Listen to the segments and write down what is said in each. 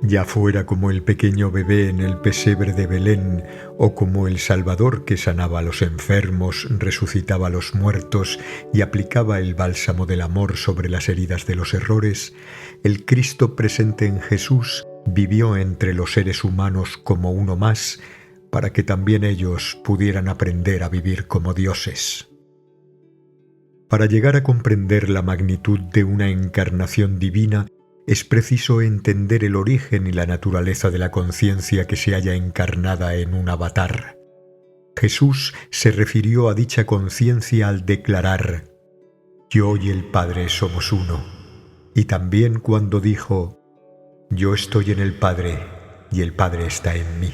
ya fuera como el pequeño bebé en el pesebre de Belén, o como el Salvador que sanaba a los enfermos, resucitaba a los muertos y aplicaba el bálsamo del amor sobre las heridas de los errores, el Cristo presente en Jesús vivió entre los seres humanos como uno más, para que también ellos pudieran aprender a vivir como dioses. Para llegar a comprender la magnitud de una encarnación divina, es preciso entender el origen y la naturaleza de la conciencia que se halla encarnada en un avatar. Jesús se refirió a dicha conciencia al declarar: «Yo y el Padre somos uno», y también cuando dijo: «Yo estoy en el Padre y el Padre está en mí».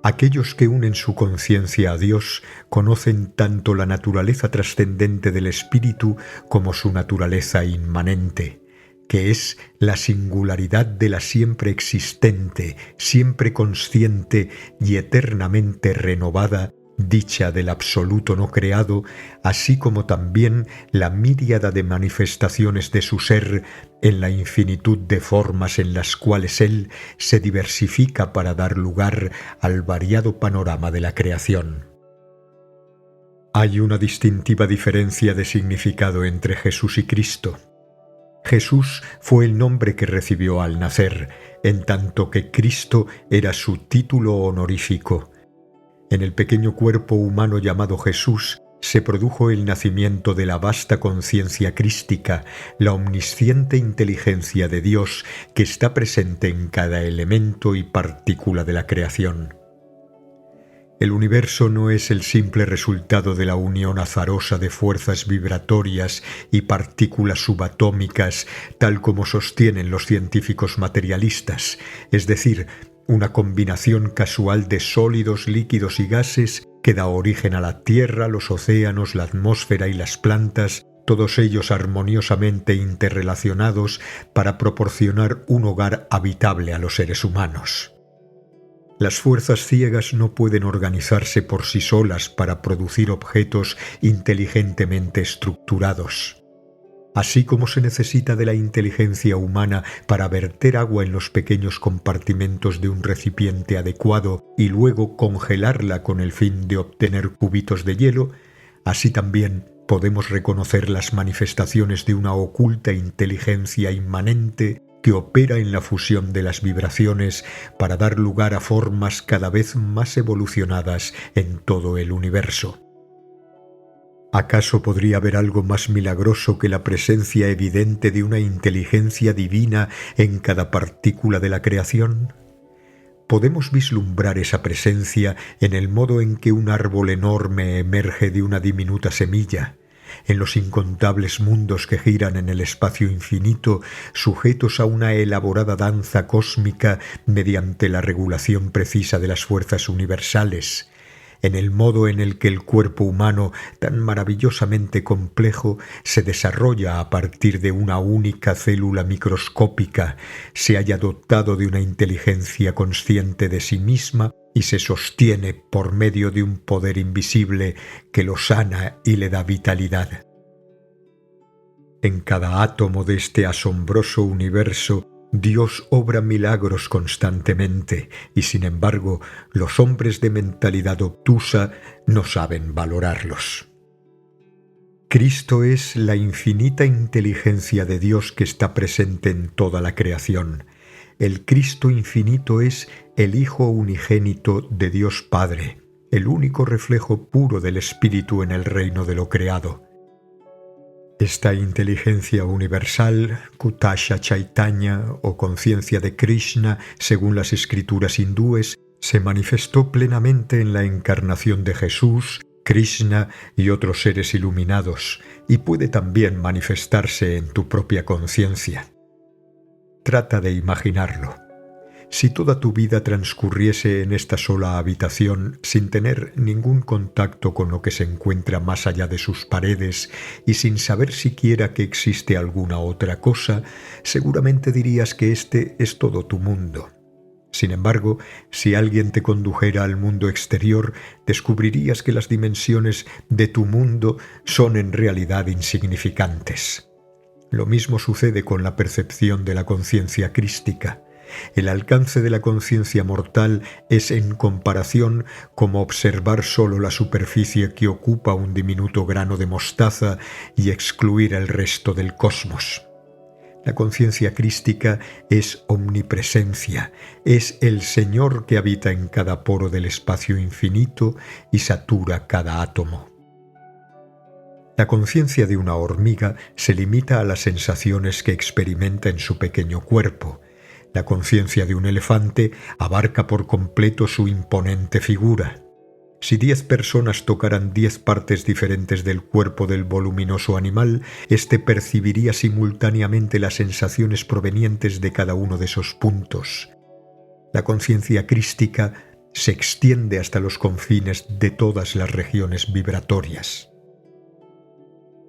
Aquellos que unen su conciencia a Dios conocen tanto la naturaleza trascendente del espíritu como su naturaleza inmanente, que es la singularidad de la siempre existente, siempre consciente y eternamente renovada dicha del absoluto no creado, así como también la miríada de manifestaciones de su ser en la infinitud de formas en las cuales él se diversifica para dar lugar al variado panorama de la creación. Hay una distintiva diferencia de significado entre Jesús y Cristo. Jesús fue el nombre que recibió al nacer, en tanto que Cristo era su título honorífico. En el pequeño cuerpo humano llamado Jesús se produjo el nacimiento de la vasta conciencia crística, la omnisciente inteligencia de Dios que está presente en cada elemento y partícula de la creación. El universo no es el simple resultado de la unión azarosa de fuerzas vibratorias y partículas subatómicas, tal como sostienen los científicos materialistas, es decir, una combinación casual de sólidos, líquidos y gases que da origen a la Tierra, los océanos, la atmósfera y las plantas, todos ellos armoniosamente interrelacionados para proporcionar un hogar habitable a los seres humanos. Las fuerzas ciegas no pueden organizarse por sí solas para producir objetos inteligentemente estructurados. Así como se necesita de la inteligencia humana para verter agua en los pequeños compartimentos de un recipiente adecuado y luego congelarla con el fin de obtener cubitos de hielo, así también podemos reconocer las manifestaciones de una oculta inteligencia inmanente que opera en la fusión de las vibraciones para dar lugar a formas cada vez más evolucionadas en todo el universo. ¿Acaso podría haber algo más milagroso que la presencia evidente de una inteligencia divina en cada partícula de la creación? Podemos vislumbrar esa presencia en el modo en que un árbol enorme emerge de una diminuta semilla, en los incontables mundos que giran en el espacio infinito, sujetos a una elaborada danza cósmica mediante la regulación precisa de las fuerzas universales, en el modo en el que el cuerpo humano, tan maravillosamente complejo, se desarrolla a partir de una única célula microscópica, se haya dotado de una inteligencia consciente de sí misma y se sostiene por medio de un poder invisible que lo sana y le da vitalidad. En cada átomo de este asombroso universo, Dios obra milagros constantemente y, sin embargo, los hombres de mentalidad obtusa no saben valorarlos. Cristo es la infinita inteligencia de Dios que está presente en toda la creación. El Cristo infinito es el Hijo unigénito de Dios Padre, el único reflejo puro del Espíritu en el reino de lo creado. Esta inteligencia universal, Kutasha Chaitanya o conciencia de Krishna, según las escrituras hindúes, se manifestó plenamente en la encarnación de Jesús, Krishna y otros seres iluminados, y puede también manifestarse en tu propia conciencia. Trata de imaginarlo. Si toda tu vida transcurriese en esta sola habitación sin tener ningún contacto con lo que se encuentra más allá de sus paredes y sin saber siquiera que existe alguna otra cosa, seguramente dirías que este es todo tu mundo. Sin embargo, si alguien te condujera al mundo exterior, descubrirías que las dimensiones de tu mundo son en realidad insignificantes. Lo mismo sucede con la percepción de la conciencia crística. El alcance de la conciencia mortal es en comparación como observar solo la superficie que ocupa un diminuto grano de mostaza y excluir el resto del cosmos. La conciencia crística es omnipresencia, es el Señor que habita en cada poro del espacio infinito y satura cada átomo. La conciencia de una hormiga se limita a las sensaciones que experimenta en su pequeño cuerpo. La conciencia de un elefante abarca por completo su imponente figura. Si 10 personas tocaran 10 partes diferentes del cuerpo del voluminoso animal, éste percibiría simultáneamente las sensaciones provenientes de cada uno de esos puntos. La conciencia crística se extiende hasta los confines de todas las regiones vibratorias.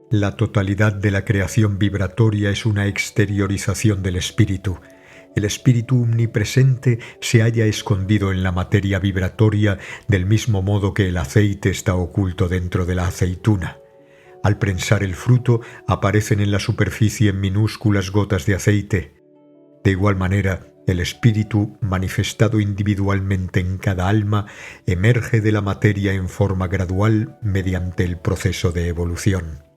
La totalidad de la creación vibratoria es una exteriorización del espíritu. El espíritu omnipresente se halla escondido en la materia vibratoria del mismo modo que el aceite está oculto dentro de la aceituna. Al prensar el fruto aparecen en la superficie minúsculas gotas de aceite. De igual manera, el espíritu, manifestado individualmente en cada alma, emerge de la materia en forma gradual mediante el proceso de evolución.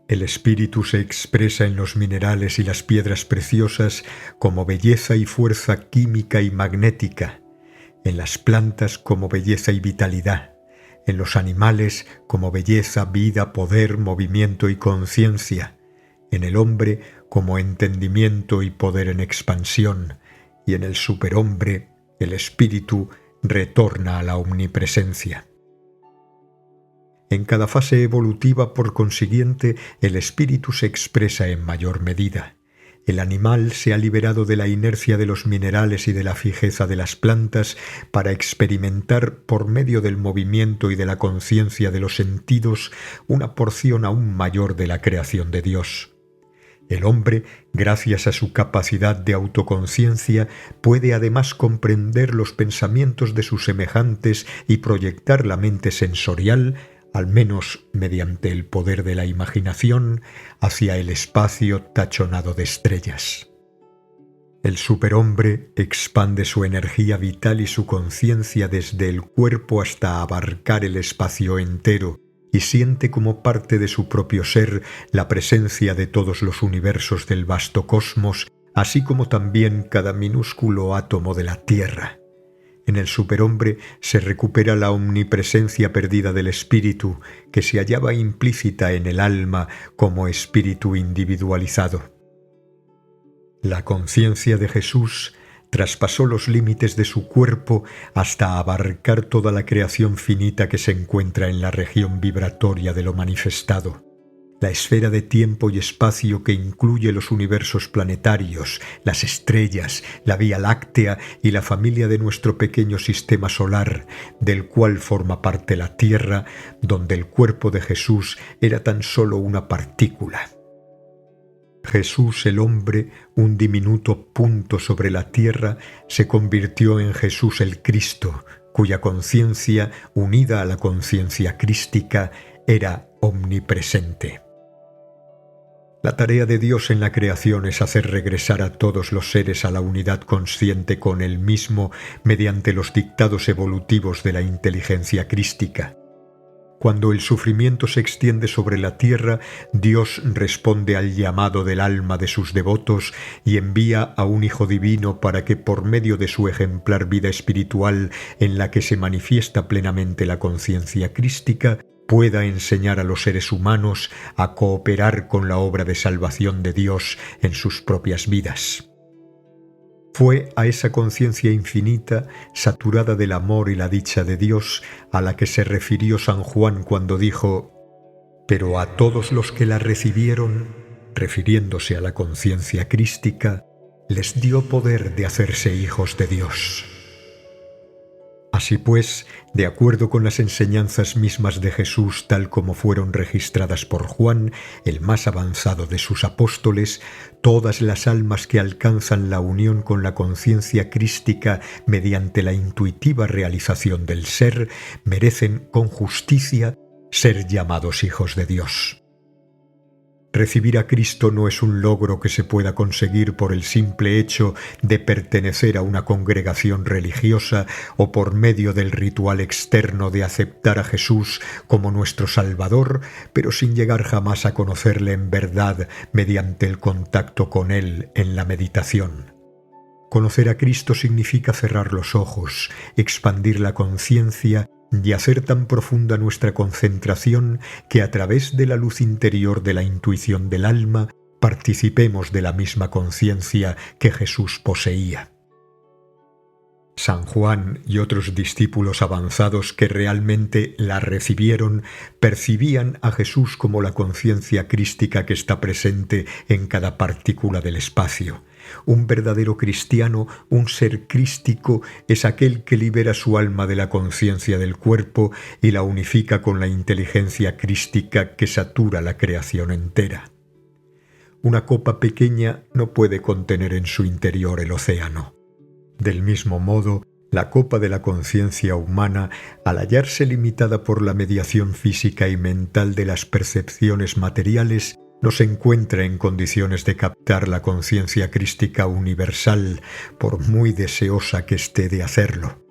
El espíritu se expresa en los minerales y las piedras preciosas como belleza y fuerza química y magnética, en las plantas como belleza y vitalidad, en los animales como belleza, vida, poder, movimiento y conciencia, en el hombre como entendimiento y poder en expansión, y en el superhombre el espíritu retorna a la omnipresencia. En cada fase evolutiva, por consiguiente, el espíritu se expresa en mayor medida. El animal se ha liberado de la inercia de los minerales y de la fijeza de las plantas para experimentar, por medio del movimiento y de la conciencia de los sentidos, una porción aún mayor de la creación de Dios. El hombre, gracias a su capacidad de autoconciencia, puede además comprender los pensamientos de sus semejantes y proyectar la mente sensorial, al menos mediante el poder de la imaginación, hacia el espacio tachonado de estrellas. El superhombre expande su energía vital y su conciencia desde el cuerpo hasta abarcar el espacio entero y siente como parte de su propio ser la presencia de todos los universos del vasto cosmos, así como también cada minúsculo átomo de la Tierra. En el superhombre se recupera la omnipresencia perdida del espíritu, que se hallaba implícita en el alma como espíritu individualizado. La conciencia de Jesús traspasó los límites de su cuerpo hasta abarcar toda la creación finita que se encuentra en la región vibratoria de lo manifestado. La esfera de tiempo y espacio que incluye los universos planetarios, las estrellas, la Vía Láctea y la familia de nuestro pequeño sistema solar, del cual forma parte la Tierra, donde el cuerpo de Jesús era tan solo una partícula. Jesús el hombre, un diminuto punto sobre la Tierra, se convirtió en Jesús el Cristo, cuya conciencia, unida a la conciencia crística, era omnipresente. La tarea de Dios en la creación es hacer regresar a todos los seres a la unidad consciente con Él mismo mediante los dictados evolutivos de la inteligencia crística. Cuando el sufrimiento se extiende sobre la tierra, Dios responde al llamado del alma de sus devotos y envía a un Hijo Divino para que, por medio de su ejemplar vida espiritual en la que se manifiesta plenamente la conciencia crística, pueda enseñar a los seres humanos a cooperar con la obra de salvación de Dios en sus propias vidas. Fue a esa conciencia infinita, saturada del amor y la dicha de Dios, a la que se refirió San Juan cuando dijo: «Pero a todos los que la recibieron», refiriéndose a la conciencia crística, les dio poder de hacerse hijos de Dios. Así pues, de acuerdo con las enseñanzas mismas de Jesús tal como fueron registradas por Juan, el más avanzado de sus apóstoles, todas las almas que alcanzan la unión con la conciencia crística mediante la intuitiva realización del ser, merecen con justicia ser llamados hijos de Dios. Recibir a Cristo no es un logro que se pueda conseguir por el simple hecho de pertenecer a una congregación religiosa o por medio del ritual externo de aceptar a Jesús como nuestro Salvador, pero sin llegar jamás a conocerle en verdad mediante el contacto con Él en la meditación. Conocer a Cristo significa cerrar los ojos, expandir la conciencia y hacer tan profunda nuestra concentración que a través de la luz interior de la intuición del alma participemos de la misma conciencia que Jesús poseía. San Juan y otros discípulos avanzados que realmente la recibieron percibían a Jesús como la conciencia crística que está presente en cada partícula del espacio. Un verdadero cristiano, un ser crístico, es aquel que libera su alma de la conciencia del cuerpo y la unifica con la inteligencia crística que satura la creación entera. Una copa pequeña no puede contener en su interior el océano. Del mismo modo, la copa de la conciencia humana, al hallarse limitada por la mediación física y mental de las percepciones materiales, no se encuentra en condiciones de captar la conciencia crística universal, por muy deseosa que esté de hacerlo.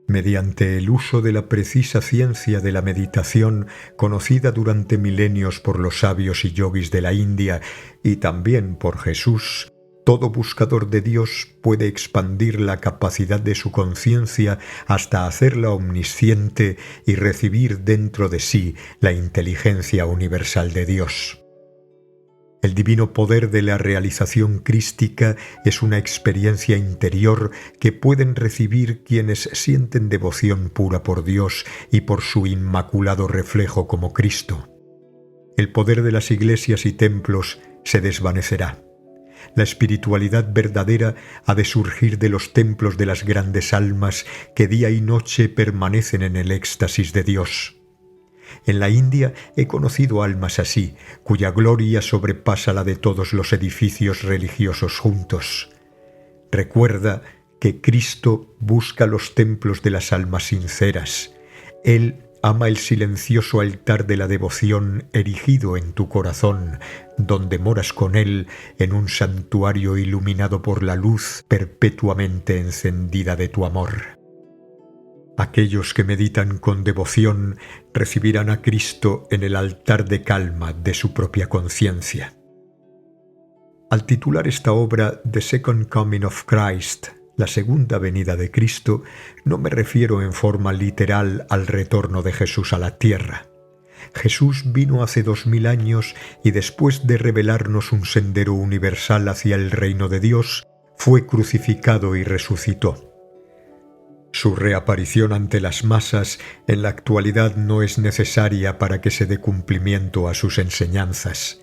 Mediante el uso de la precisa ciencia de la meditación, conocida durante milenios por los sabios y yogis de la India y también por Jesús, todo buscador de Dios puede expandir la capacidad de su conciencia hasta hacerla omnisciente y recibir dentro de sí la inteligencia universal de Dios. El divino poder de la realización crística es una experiencia interior que pueden recibir quienes sienten devoción pura por Dios y por su inmaculado reflejo como Cristo. El poder de las iglesias y templos se desvanecerá. La espiritualidad verdadera ha de surgir de los templos de las grandes almas que día y noche permanecen en el éxtasis de Dios. En la India he conocido almas así, cuya gloria sobrepasa la de todos los edificios religiosos juntos. Recuerda que Cristo busca los templos de las almas sinceras. Él ama el silencioso altar de la devoción erigido en tu corazón, donde moras con Él en un santuario iluminado por la luz perpetuamente encendida de tu amor. Aquellos que meditan con devoción recibirán a Cristo en el altar de calma de su propia conciencia. Al titular esta obra The Second Coming of Christ, la segunda venida de Cristo, no me refiero en forma literal al retorno de Jesús a la tierra. Jesús vino hace 2000 años y después de revelarnos un sendero universal hacia el reino de Dios, fue crucificado y resucitó. Su reaparición ante las masas en la actualidad no es necesaria para que se dé cumplimiento a sus enseñanzas.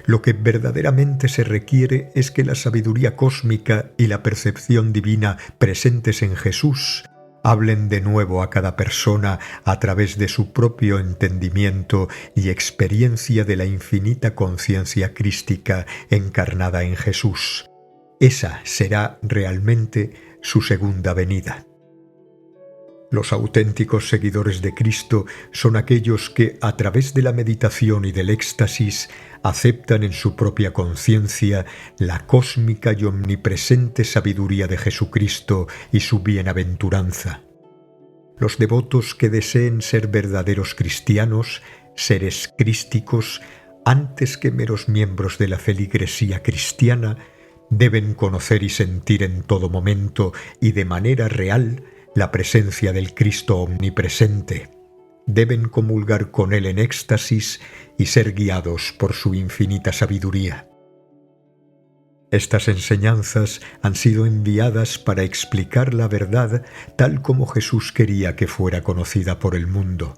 Lo que verdaderamente se requiere es que la sabiduría cósmica y la percepción divina presentes en Jesús hablen de nuevo a cada persona a través de su propio entendimiento y experiencia de la infinita conciencia crística encarnada en Jesús. Esa será realmente su segunda venida. Los auténticos seguidores de Cristo son aquellos que, a través de la meditación y del éxtasis, aceptan en su propia conciencia la cósmica y omnipresente sabiduría de Jesucristo y su bienaventuranza. Los devotos que deseen ser verdaderos cristianos, seres crísticos, antes que meros miembros de la feligresía cristiana, deben conocer y sentir en todo momento y de manera real la presencia del Cristo omnipresente. Deben comulgar con Él en éxtasis y ser guiados por su infinita sabiduría. Estas enseñanzas han sido enviadas para explicar la verdad tal como Jesús quería que fuera conocida por el mundo.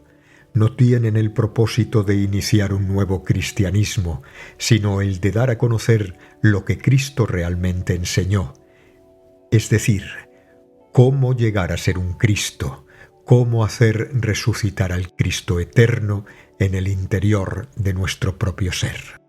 No tienen el propósito de iniciar un nuevo cristianismo, sino el de dar a conocer lo que Cristo realmente enseñó, es decir, cómo llegar a ser un Cristo, cómo hacer resucitar al Cristo eterno en el interior de nuestro propio ser.